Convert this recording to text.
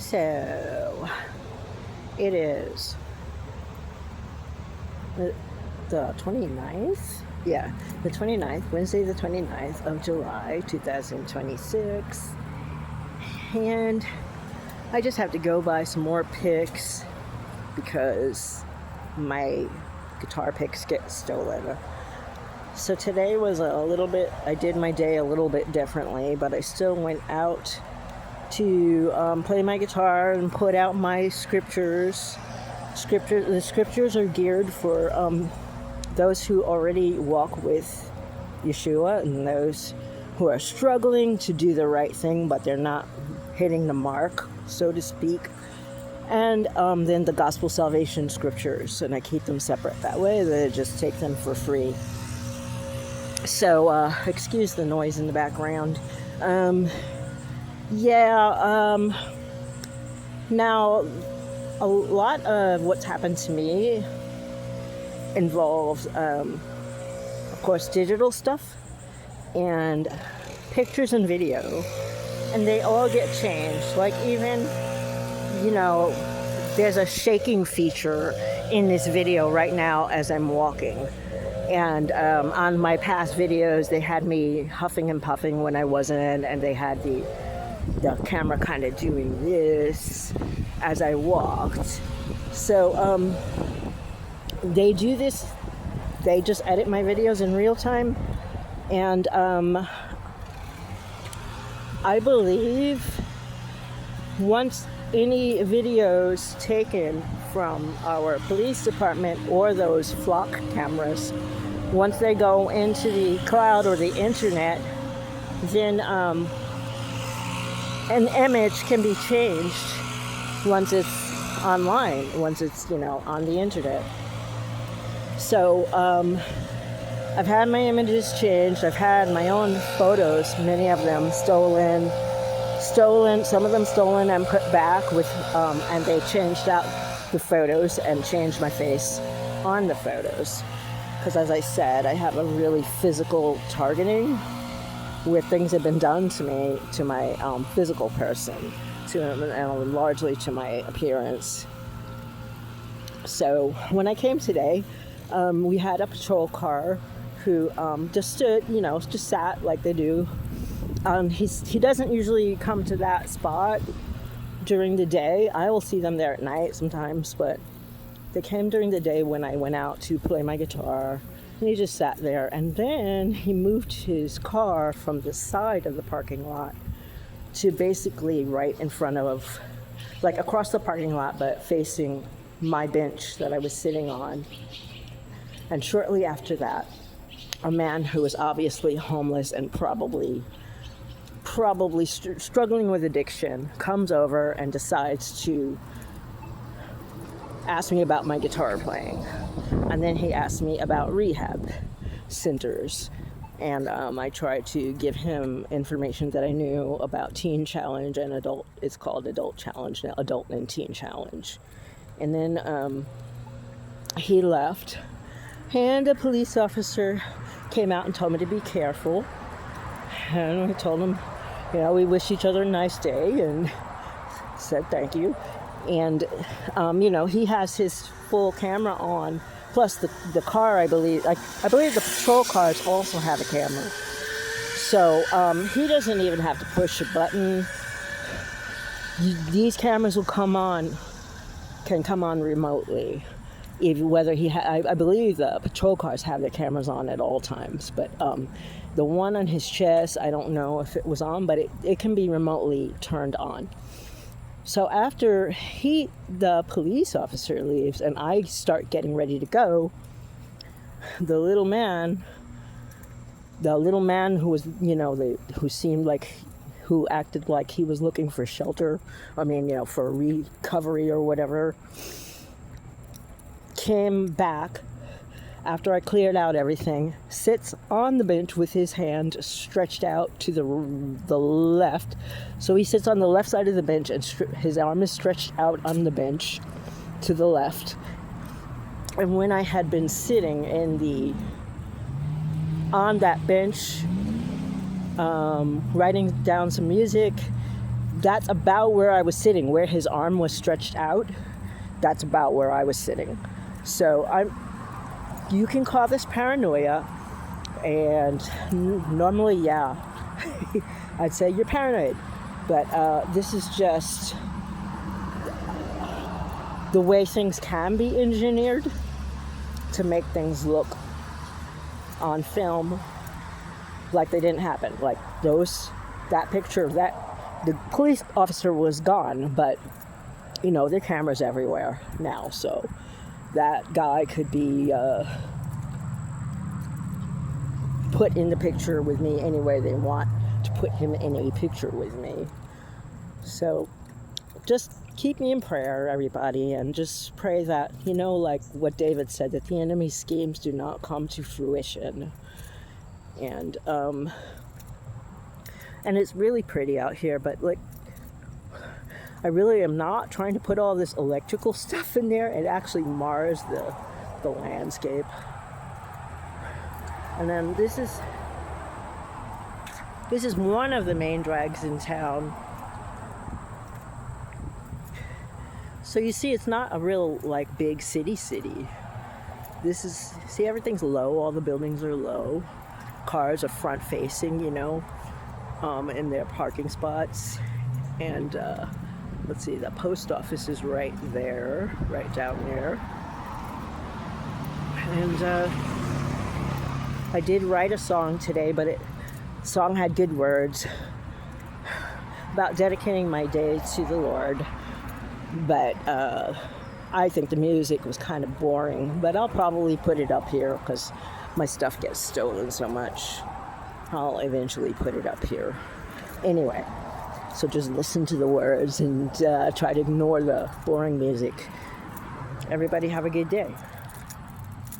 So, it is the 29th? Yeah, the 29th, Wednesday the 29th of July, 2026. And I just have to go buy some more picks because my guitar picks get stolen. So today was I did my day a little bit differently, but I still went out to play my guitar and put out my scriptures. The scriptures are geared for those who already walk with Yeshua and those who are struggling to do the right thing, but they're not hitting the mark, so to speak. And then the gospel salvation scriptures, and I keep them separate that way. That I just take them for free. So excuse the noise in the background. Now, a lot of what's happened to me involves, of course, digital stuff and pictures and video, and they all get changed. Like even, there's a shaking feature in this video right now as I'm walking. And on my past videos, they had me huffing and puffing when I wasn't, and they had the camera kind of doing this as I walked. So they do this, they just edit my videos in real time, and I believe once any videos taken from our police department or those flock cameras, once they go into the cloud or the internet, then an image can be changed once it's online, once it's, on the internet. So I've had my images changed. I've had my own photos, many of them stolen, some of them stolen and put back with, and they changed out the photos and changed my face on the photos. Because as I said, I have a really physical targeting where things have been done to me, to my physical person, and largely to my appearance. So when I came today, we had a patrol car who just stood, just sat like they do. He doesn't usually come to that spot during the day. I will see them there at night sometimes, but they came during the day when I went out to play my guitar, and he just sat there. And then he moved his car from the side of the parking lot to basically right in front of, like across the parking lot, but facing my bench that I was sitting on. And shortly after that, a man who was obviously homeless and probably struggling with addiction comes over and decides to ask me about my guitar playing. And then he asked me about rehab centers. And I tried to give him information that I knew about Teen Challenge and Adult. It's called Adult Challenge now, Adult and Teen Challenge. And then he left. And a police officer came out and told me to be careful. And I told him, we wish each other a nice day, and said thank you. And, he has his full camera on, plus the car, I believe the patrol cars also have a camera. So he doesn't even have to push a button. These cameras can come on remotely. I believe the patrol cars have their cameras on at all times, but the one on his chest, I don't know if it was on, but it can be remotely turned on. So after the police officer leaves and I start getting ready to go, the little man who was, who acted like he was looking for shelter, for recovery or whatever, came back after I cleared out everything, sits on the bench with his hand stretched out to the left. So he sits on the left side of the bench and his arm is stretched out on the bench to the left. And when I had been sitting on that bench, writing down some music, that's about where I was sitting, where his arm was stretched out. That's about where I was sitting. So you can call this paranoia, and normally, yeah, I'd say you're paranoid. But this is just the way things can be engineered to make things look on film like they didn't happen. Like that picture, that the police officer was gone, but you know, there are cameras everywhere now, so that guy could be put in the picture with me any way they want to put him in a picture with me. So just keep me in prayer, everybody, and just pray that, you know, like what David said, that the enemy's schemes do not come to fruition. And it's really pretty out here, but like, I really am not trying to put all this electrical stuff in there. It actually mars the landscape. And then this is one of the main drags in town. So you see, it's not a real like big city. See, everything's low, all the buildings are low. Cars are front facing, you know, in their parking spots. And let's see, the post office is right there, right down there. And I did write a song today, but the song had good words about dedicating my day to the Lord. But I think the music was kind of boring, but I'll probably put it up here because my stuff gets stolen so much. I'll eventually put it up here. Anyway, so just listen to the words and try to ignore the boring music. Everybody have a good day.